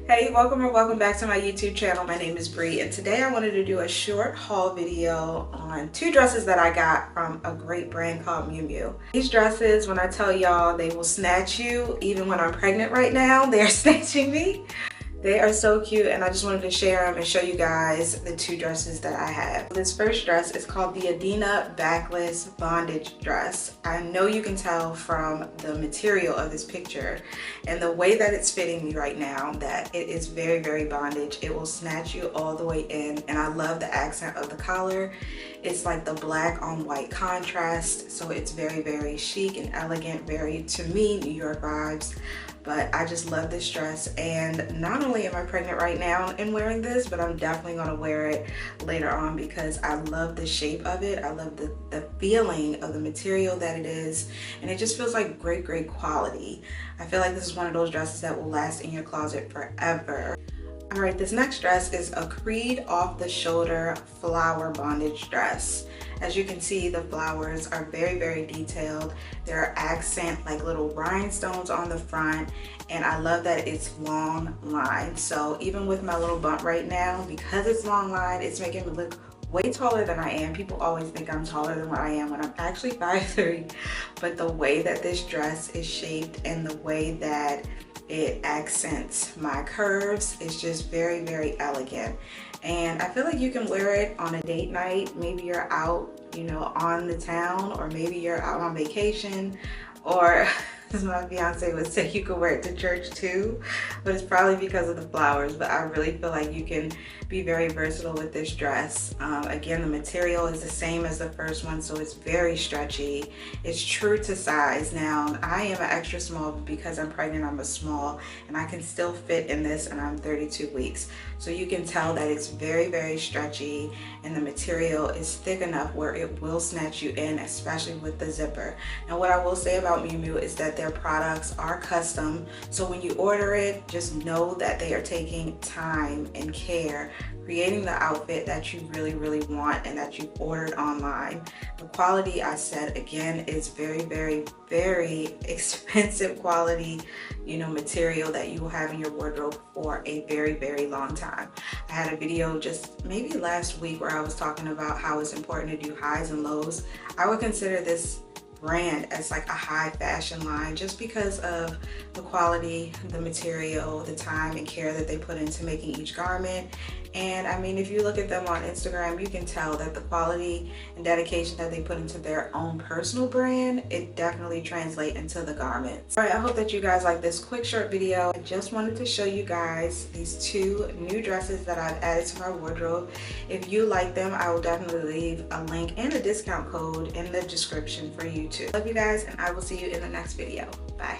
Hey, welcome or welcome back to my YouTube channel. My name is Bree, and today I wanted to do a short haul video on two dresses that I got from a great brand called Mew Mews. These dresses, when I tell y'all, they will snatch you. Even when I'm pregnant right now, they're snatching me. They are so cute, and I just wanted to share them and show you guys the two dresses that I have. This first dress is called the Adina Backless Bondage Dress. I know you can tell from the material of this picture and the way that it's fitting me right now that it is very, very bondage. It will snatch you all the way in, and I love the accent of the collar. It's like the black on white contrast, so it's very, very chic and elegant, very, to me, New York vibes. But I just love this dress, and not only am I pregnant right now and wearing this, but I'm definitely gonna wear it later on because I love the shape of it. I love the feeling of the material that it is, and it just feels like great, great quality. I feel like this is one of those dresses that will last in your closet forever. All right, this next dress is a Creed off the shoulder flower bondage dress. As you can see, the flowers are very, very detailed. There are accent like little rhinestones on the front, and I love that it's long line. So even with my little bump right now, because it's long line, it's making me look way taller than I am. People always think I'm taller than what I am when I'm actually 5'3". But the way that this dress is shaped and the way that it accents my curves is just very, very elegant. And I feel like you can wear it on a date night. Maybe you're out, you know, on the town, or maybe you're out on vacation, or as my fiance would say, you could wear it to church too, but it's probably because of the flowers. But I really feel like you can be very versatile with this dress. Again, the material is the same as the first one, so it's very stretchy. It's true to size. Now, I am an extra small, but because I'm pregnant, I'm a small, and I can still fit in this, and I'm 32 weeks. So you can tell that it's very, very stretchy, and the material is thick enough where it will snatch you in, especially with the zipper. Now, what I will say about Mew Mews is that their products are custom, so when you order it, just know that they are taking time and care creating the outfit that you really, really want and that you've ordered online. The quality, I said again, is very, very, very expensive quality, you know, material that you will have in your wardrobe for a very, very long time. I had a video just maybe last week where I was talking about how it's important to do highs and lows. I would consider this brand as like a high fashion line just because of the quality, the material, the time and care that they put into making each garment. And I mean, if you look at them on Instagram, you can tell that the quality and dedication that they put into their own personal brand, it definitely translates into the garments. All right, I hope that you guys like this quick short video. I just wanted to show you guys these two new dresses that I've added to my wardrobe. If you like them, I will definitely leave a link and a discount code in the description for you too. Love you guys, and I will see you in the next video. Bye.